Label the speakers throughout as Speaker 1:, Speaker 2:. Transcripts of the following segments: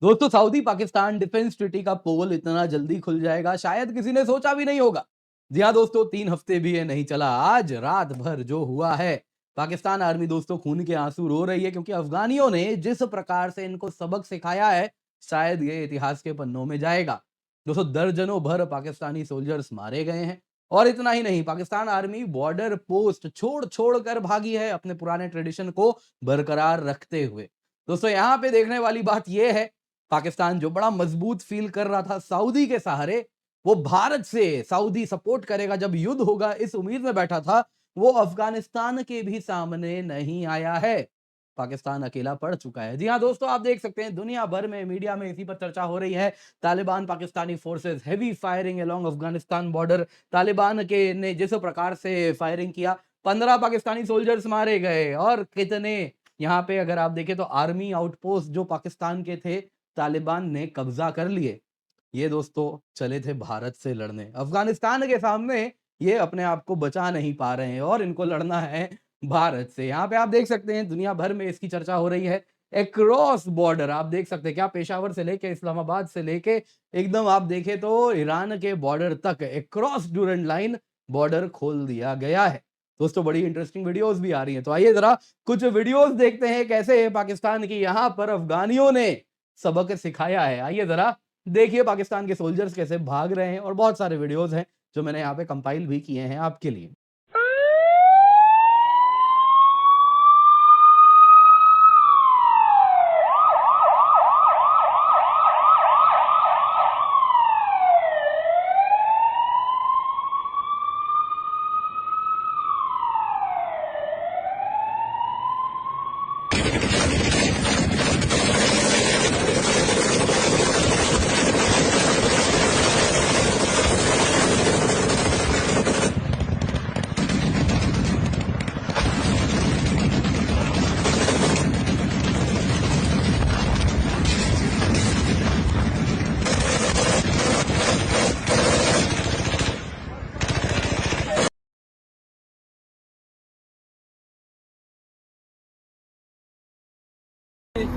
Speaker 1: दोस्तों Saudi Pakistan defence treaty का पोल इतना जल्दी खुल जाएगा शायद किसी ने सोचा भी नहीं होगा। जी हाँ दोस्तों, 3 हफ्ते भी ये नहीं चला, आज रात भर जो हुआ है, पाकिस्तान आर्मी दोस्तों खून के आंसू रो रही है क्योंकि अफगानियों ने जिस प्रकार से इनको सबक सिखाया है, शायद ये इतिहास के पन्नों में जाएगा। दोस्तों दर्जनों भर पाकिस्तानी सोल्जर्स मारे गए हैं और इतना ही नहीं, पाकिस्तान आर्मी बॉर्डर पोस्ट छोड़ छोड़ कर भागी है अपने पुराने ट्रेडिशन को बरकरार रखते हुए। दोस्तों यहाँ पे देखने वाली बात यह है, पाकिस्तान जो बड़ा मजबूत फील कर रहा था सऊदी के सहारे, वो भारत से सऊदी सपोर्ट करेगा जब युद्ध होगा इस उम्मीद में बैठा था, वो अफगानिस्तान के भी सामने नहीं आया है। पाकिस्तान अकेला पड़ चुका है। जी हाँ दोस्तों, आप देख सकते हैं दुनिया भर में मीडिया में इसी पर चर्चा हो रही है। Taliban Pakistani forces heavy firing along Afghanistan border. Taliban के ने जिस प्रकार से फायरिंग किया, 15 पाकिस्तानी सोल्जर्स मारे गए और कितने यहाँ पे अगर आप देखें तो आर्मी आउटपोस्ट जो पाकिस्तान के थे, तालिबान ने कब्जा कर लिए। ये दोस्तों चले थे भारत से लड़ने, अफगानिस्तान के सामने ये अपने आप को बचा नहीं पा रहे हैं और इनको लड़ना है भारत से। यहाँ पे आप देख सकते हैं दुनिया भर में इसकी चर्चा हो रही है। अक्रॉस बॉर्डर आप देख सकते हैं, क्या पेशावर से लेके इस्लामाबाद से लेके एकदम आप देखें तो ईरान के बॉर्डर तक अक्रॉस ड्यूरेंट लाइन बॉर्डर खोल दिया गया है। दोस्तों बड़ी इंटरेस्टिंग वीडियोस भी आ रही हैं, तो आइए जरा कुछ वीडियोस देखते हैं कैसे पाकिस्तान की यहाँ पर अफगानियों ने सबक सिखाया है। आइए जरा देखिए पाकिस्तान के सोल्जर्स कैसे भाग रहे हैं और बहुत सारे वीडियोस हैं जो मैंने यहाँ पे कंपाइल भी किए हैं आपके लिए।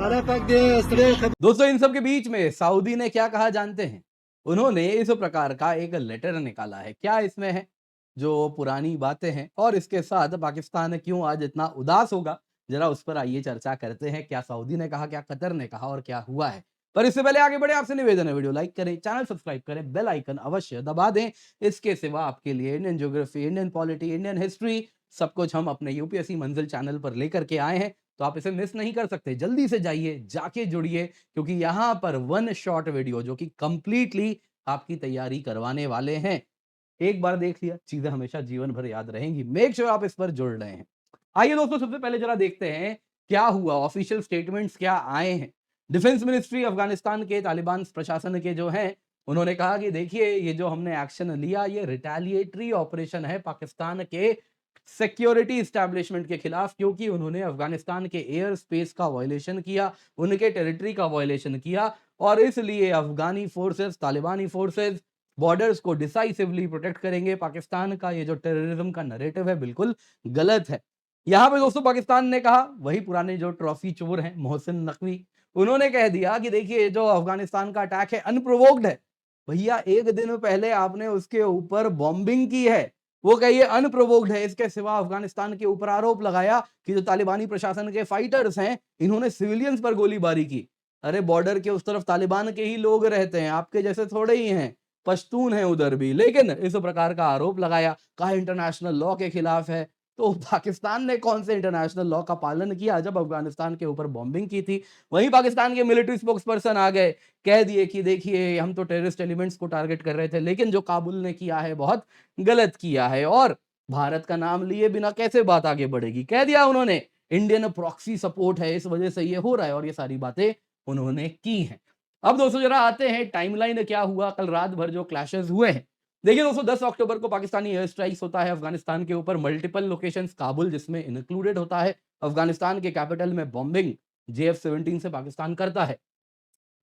Speaker 2: अरे पक दे स्ट्रेट।
Speaker 1: दोस्तों इन सब के बीच में सऊदी ने क्या कहा जानते हैं? उन्होंने इस प्रकार का एक लेटर निकाला है। क्या इसमें है? जो पुरानी बातें हैं और इसके साथ पाकिस्तान क्यों आज इतना उदास होगा, जरा उस पर आइए चर्चा करते हैं। क्या सऊदी ने कहा, क्या कतर ने कहा और क्या हुआ है। पर इससे पहले आगे बढ़े आपसे निवेदन है, वीडियो लाइक करें, चैनल सब्सक्राइब करें, बेल आइकन अवश्य दबा दें। इसके सिवा आपके लिए Indian geography, Indian polity, Indian history सब कुछ हम अपने यूपीएससी मंजिल चैनल पर लेकर के आए हैं, तो आप इसे मिस नहीं कर सकते। जल्दी से जाइए, जाके जुड़िए, क्योंकि यहाँ पर वन शॉट वीडियो जो कि कंप्लीटली आपकी तैयारी करवाने वाले हैं। एक बार देख लिया, चीजें हमेशा जीवन भर याद रहेंगी। मेक श्योर आप इस पर जुड़ रहे हैं। आइए दोस्तों सबसे पहले जरा देखते हैं क्या हुआ, ऑफिशियल स्टेटमेंट्स क्या आए हैं। डिफेंस मिनिस्ट्री अफगानिस्तान के तालिबान प्रशासन के जो हैं, उन्होंने कहा कि देखिए ये जो हमने एक्शन लिया ये रिटेलिएटरी ऑपरेशन है पाकिस्तान के सिक्योरिटी एस्टैब्लिशमेंट के खिलाफ, क्योंकि उन्होंने अफगानिस्तान के एयर स्पेस का वायलेशन किया, उनके टेरिटरी का वायलेशन किया और इसलिए अफगानी फोर्सेस, तालिबानी फोर्सेस बॉर्डर्स को डिसाइसिवली प्रोटेक्ट करेंगे। पाकिस्तान का ये जो टेररिज्म का नैरेटिव है बिल्कुल गलत है। यहां पे दोस्तों पाकिस्तान ने कहा, वही पुराने जो ट्रॉफी चोर हैं मोहसिन नकवी, उन्होंने कह दिया कि देखिए जो अफगानिस्तान का अटैक है अनप्रोवोक्ड है। भैया एक दिन पहले आपने उसके ऊपर बॉम्बिंग की है, वो कहिए अनप्रोवोक्ड है। इसके सिवा अफगानिस्तान के ऊपर आरोप लगाया कि जो तालिबानी प्रशासन के फाइटर्स हैं इन्होंने सिविलियंस पर गोलीबारी की। अरे बॉर्डर के उस तरफ तालिबान के ही लोग रहते हैं, आपके जैसे थोड़े ही हैं, पश्तून है उधर भी, लेकिन इस प्रकार का आरोप लगाया, कहा इंटरनेशनल लॉ के खिलाफ है। तो पाकिस्तान ने कौन से इंटरनेशनल लॉ का पालन किया जब अफगानिस्तान के ऊपर बॉम्बिंग की थी? वहीं पाकिस्तान के मिलिट्री स्पोक्सपर्सन आ गए, कह दिए कि देखिए हम तो टेररिस्ट एलिमेंट्स को टारगेट कर रहे थे, लेकिन जो काबुल ने किया है बहुत गलत किया है और भारत का नाम लिए बिना कैसे बात आगे बढ़ेगी। कह दिया उन्होंने इंडियन प्रॉक्सी सपोर्ट है, इस वजह से ये हो रहा है और ये सारी बातें उन्होंने की हैं। अब दोस्तों जरा आते हैं टाइमलाइन क्या हुआ कल रात भर जो क्लैशेस हुए हैं। देखिए दोस्तों 10 अक्टूबर को पाकिस्तानी एयर स्ट्राइक्स होता है अफगानिस्तान के ऊपर, मल्टीपल लोकेशंस काबुल जिसमें इंक्लूडेड होता है। अफगानिस्तान के कैपिटल में बॉम्बिंग JF-17 से पाकिस्तान करता है।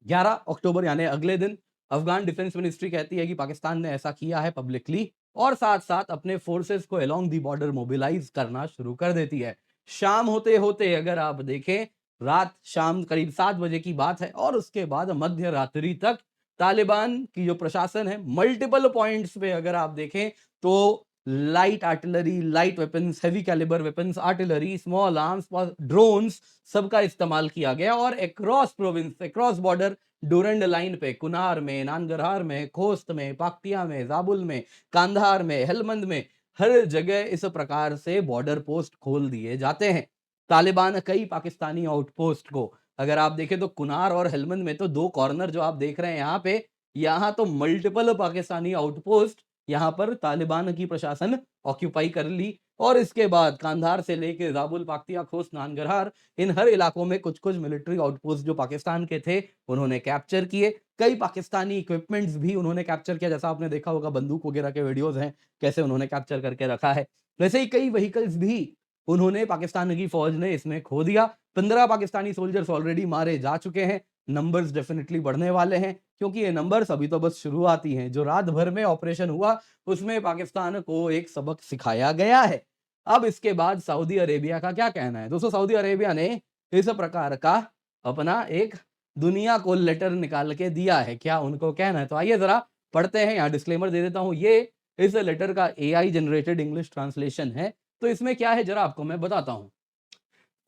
Speaker 1: 11 अक्टूबर यानी अगले दिन अफगान डिफेंस मिनिस्ट्री कहती है कि पाकिस्तान ने ऐसा किया है पब्लिकली, और साथ-साथ अपने फोर्सेस को अलोंग द बॉर्डर मोबिलाइज करना शुरू कर देती है। शाम होते-होते अगर आप देखें, रात शाम करीब 7 बजे की बात है, और उसके बाद मध्य रात्रि तक तालिबान की जो प्रशासन है, मल्टीपल पॉइंट्स पे अगर आप देखें तो light artillery, light weapons, heavy calibre weapons, artillery, small arms, drones, सबका इस्तेमाल किया गया, और across province, across border Durand Line पे कुनार में, नानगरहार में, खोस्त में, पाक्तिया में, जाबुल में, कांधार में, हेलमंद में, हर जगह इस प्रकार से बॉर्डर पोस्ट खोल दिए जाते हैं। तालिबान कई पाकिस्तानी आउटपोस्ट को, अगर आप देखें तो कुनार और हेलमंद में तो 2 कॉर्नर जो आप देख रहे हैं यहाँ पे, यहाँ तो मल्टीपल पाकिस्तानी आउटपोस्ट यहाँ पर तालिबान की प्रशासन ऑक्यूपाई कर ली, और इसके बाद कांधार से लेके जाबुल, पाक्तिया, खोस्त, नानगरहार, इन हर इलाकों में कुछ-कुछ मिलिट्री आउटपोस्ट जो पाकिस्तान के थे, उन्होंने कैप्चर किए। कई पाकिस्तानी इक्विपमेंट्स भी उन्होंने कैप्चर किया, जैसा आपने देखा होगा बंदूक वगैरह के वीडियोज़ हैं, कैसे उन्होंने कैप्चर करके रखा है। वैसे ही कई व्हीकल्स भी उन्होंने, पाकिस्तान की फ़ौज ने इसमें खो दिया। 15 पाकिस्तानी सोल्जर्स ऑलरेडी मारे जा चुके हैं। नंबर्स डेफिनिटली बढ़ने वाले हैं, क्योंकि ये नंबर्स अभी तो बस शुरुआती हैं। जो रात भर में ऑपरेशन हुआ, उसमें पाकिस्तान को एक सबक सिखाया गया है। अब इसके बाद सऊदी अरेबिया का क्या कहना है? दोस्तों, सऊदी अरेबिया ने इस प्रकार का अपना एक दुनिया को लेटर निकाल के दिया है। क्या उनको कहना है? तो आइए ज़रा पढ़ते हैं। यहाँ डिस्क्लेमर दे देता हूँ, ये इस लेटर का एआई जनरेटेड इंग्लिश ट्रांसलेशन है। तो इसमें क्या है ज़रा आपको मैं बताता हूँ।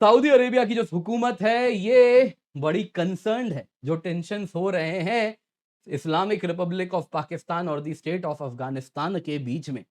Speaker 1: सऊदी अरेबिया की जो हुकूमत है, ये बड़ी कंसर्न्ड है, जो टेंशन्स हो रहे हैं इस्लामिक रिपब्लिक ऑफ पाकिस्तान और द स्टेट ऑफ अफगानिस्तान के बीच में।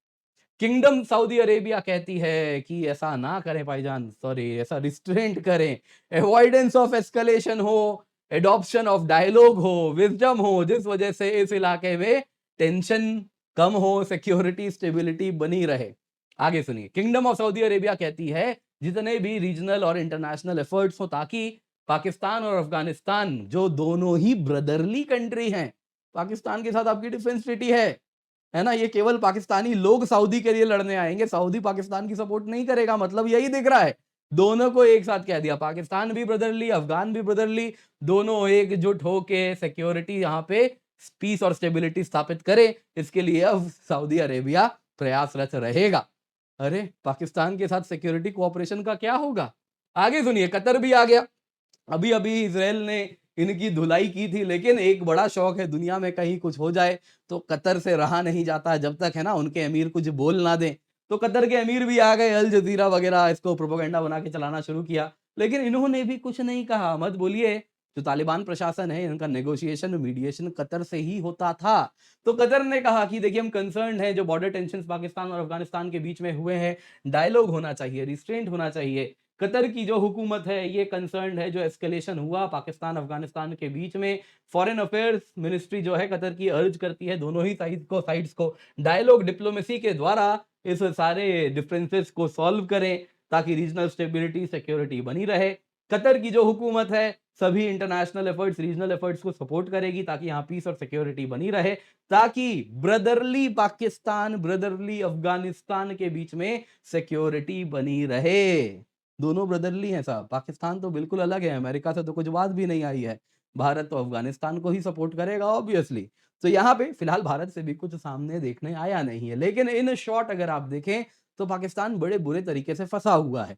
Speaker 1: किंगडम सऊदी अरेबिया कहती है कि ऐसा ना करें भाईजान, सॉरी, ऐसा रिस्ट्रेंट करें, अवॉइडेंस ऑफ एस्केलेशन हो, एडॉप्शन ऑफ डायलॉग हो, विजडम हो, जिस वजह से इस इलाके में टेंशन कम हो, सिक्योरिटी स्टेबिलिटी बनी रहे। आगे सुनिए, किंगडम ऑफ सऊदी अरेबिया कहती है जितने भी रीजनल और इंटरनेशनल एफर्ट्स हो, ताकि पाकिस्तान और अफगानिस्तान जो दोनों ही ब्रदरली कंट्री हैं, पाकिस्तान के साथ आपकी डिफेंस ट्रीटी है ना? ये केवल पाकिस्तानी लोग सऊदी के लिए लड़ने आएंगे, सऊदी पाकिस्तान की सपोर्ट नहीं करेगा, मतलब यही दिख रहा है। दोनों को एक साथ कह दिया, पाकिस्तान भी ब्रदरली, अफगान भी ब्रदरली, दोनों एकजुट होके सिक्योरिटी यहाँ पे पीस और स्टेबिलिटी स्थापित करे, इसके लिए अब सऊदी अरेबिया प्रयासरत रहेगा। अरे, पाकिस्तान के साथ सिक्योरिटी कोऑपरेशन का क्या होगा? आगे सुनिए, कतर भी आ गया। अभी-अभी इज़राइल ने इनकी धुलाई की थी, लेकिन एक बड़ा शौक है दुनिया में, कहीं कुछ हो जाए तो कतर से रहा नहीं जाता जब तक, है ना, उनके अमीर कुछ बोल ना दें। तो कतर के अमीर भी आ गए, अल जज़ीरा वगैरह इसको प्रोपेगेंडा बना के चलाना शुरू किया। लेकिन इन्होंने भी कुछ नहीं कहा, मत बोलिए, जो तालिबान प्रशासन है, इनका नेगोशिएशन, मीडिएशन कतर से ही होता था। तो कतर ने कहा कि देखिए, हम कंसर्न्ड हैं, जो बॉर्डर टेंशन्स पाकिस्तान और अफगानिस्तान के बीच में हुए हैं, डायलॉग होना चाहिए, रिस्ट्रेंट होना चाहिए। कतर की जो हुकूमत है, ये कंसर्न्ड है, जो एस्केलेशन हुआ पाकिस्तान अफगानिस्तान के बीच में। फॉरेन अफेयर्स मिनिस्ट्री जो है कतर की, अर्ज करती है दोनों ही साइड्स को डायलॉग, डिप्लोमेसी के द्वारा इस सारे डिफरेंसेस को सॉल्व करें, ताकि रीजनल स्टेबिलिटी, सिक्योरिटी बनी रहे। कतर की जो हुकूमत है, सभी इंटरनेशनल एफर्ट्स, रीजनल एफर्ट्स को सपोर्ट करेगी, ताकि यहाँ पीस और सिक्योरिटी बनी रहे, ताकि ब्रदरली पाकिस्तान, ब्रदरली अफगानिस्तान के बीच में सिक्योरिटी बनी रहे। दोनों ब्रदरली हैं साहब, पाकिस्तान तो बिल्कुल अलग है, अमेरिका से तो कुछ बात भी नहीं आई है। भारत तो अफगानिस्तान को ही सपोर्ट करेगा ऑब्वियसली। तो यहाँ पे फिलहाल भारत से भी कुछ सामने देखने आया नहीं है, लेकिन इन शॉर्ट अगर आप देखें तो पाकिस्तान बड़े बुरे तरीके से फंसा हुआ है।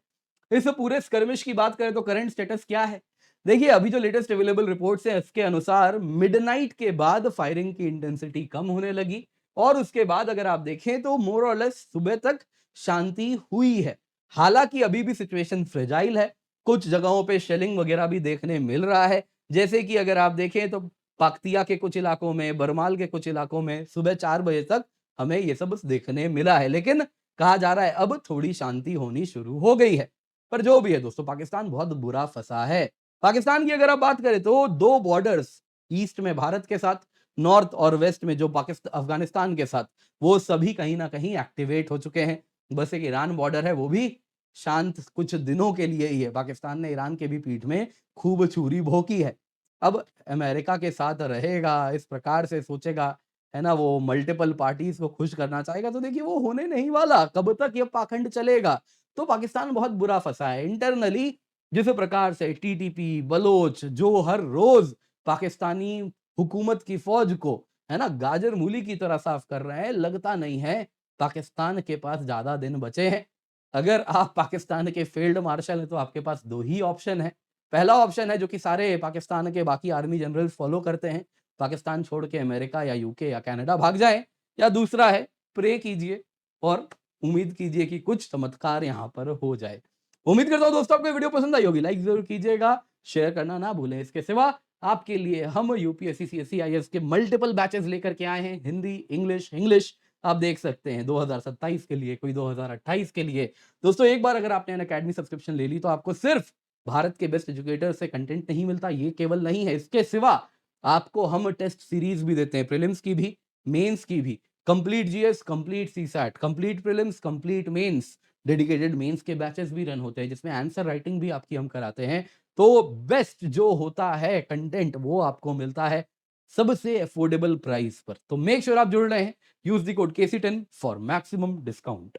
Speaker 1: इस पूरे स्कर्मिश की बात करें तो करंट स्टेटस क्या है? देखिए, अभी जो लेटेस्ट अवेलेबल रिपोर्ट्स हैं, इसके अनुसार मिडनाइट के बाद फायरिंग की इंटेंसिटी कम होने लगी, और उसके बाद अगर आप देखें तो मोर और लेस सुबह तक शांति हुई है। हालांकि अभी भी सिचुएशन फ्रेजाइल है, कुछ जगहों पे शेलिंग वगैरह भी देखने मिल रहा है, जैसे कि अगर आप देखें तो पाक्तिया के कुछ इलाकों में, बरमाल के कुछ इलाकों में सुबह 4 बजे तक हमें ये सब देखने मिला है, लेकिन कहा जा रहा है अब थोड़ी शांति होनी शुरू हो गई है। पर जो भी है दोस्तों, पाकिस्तान बहुत बुरा फंसा है। पाकिस्तान की अगर आप बात करें तो 2 बॉर्डर्स, ईस्ट में भारत के साथ, नॉर्थ और वेस्ट में जो पाकिस्तान अफगानिस्तान के साथ, वो सभी कहीं ना कहीं एक्टिवेट हो चुके हैं। बस एक ईरान बॉर्डर है, वो भी शांत कुछ दिनों के लिए ही है। पाकिस्तान ने ईरान के भी पीठ में खूब छुरी भोंकी है। अब अमेरिका के साथ रहेगा, इस प्रकार से सोचेगा, है ना, वो मल्टीपल पार्टीज को खुश करना चाहेगा, तो देखिए वो होने नहीं वाला। कब तक ये पाखंड चलेगा? तो पाकिस्तान बहुत बुरा फंसा है इंटरनली। जिस प्रकार से टीटीपी, बलोच जो हर रोज पाकिस्तानी हुकूमत की फौज को है ना गाजर मूली की तरह साफ कर रहे हैं, लगता नहीं है पाकिस्तान के पास ज्यादा दिन बचे हैं। अगर आप पाकिस्तान के फील्ड मार्शल हैं तो आपके पास दो ही ऑप्शन है। पहला ऑप्शन है जो कि सारे पाकिस्तान के बाकी आर्मी जनरल्स फॉलो करते हैं, पाकिस्तान छोड़ के अमेरिका या यूके या कनाडा भाग जाए, या दूसरा है प्रे कीजिए और उम्मीद कीजिए कि कुछ चमत्कार यहाँ पर हो जाए। उम्मीद करता हूँ दोस्तों आपको वीडियो पसंद आई होगी, लाइक जरूर कीजिएगा, शेयर करना ना भूलें। इसके सिवा आपके लिए हम यूपीएससी सीएससी आईएएस के मल्टीपल बैचेस लेकर के आए हैं, हिंदी, इंग्लिश आप देख सकते हैं 2027 के लिए, कोई 2028 के लिए। दोस्तों एक बार अगर आपने अनअकैडमी सब्सक्रिप्शन ले ली तो आपको सिर्फ भारत के बेस्ट एजुकेटर से कंटेंट नहीं मिलता, ये केवल नहीं है, इसके सिवा आपको हम टेस्ट सीरीज भी देते हैं, प्रीलिम्स की भी, मेंस की भी, complete GS, complete CSAT, complete prelims, complete mains, dedicated mains के बैचेस भी रन होते हैं जिसमें आंसर राइटिंग भी आपकी हम कराते हैं। तो बेस्ट जो होता है कंटेंट वो आपको मिलता है सबसे अफोर्डेबल प्राइस पर। तो मेक श्योर आप जुड़ रहे हैं, use the code KC10 for maximum discount.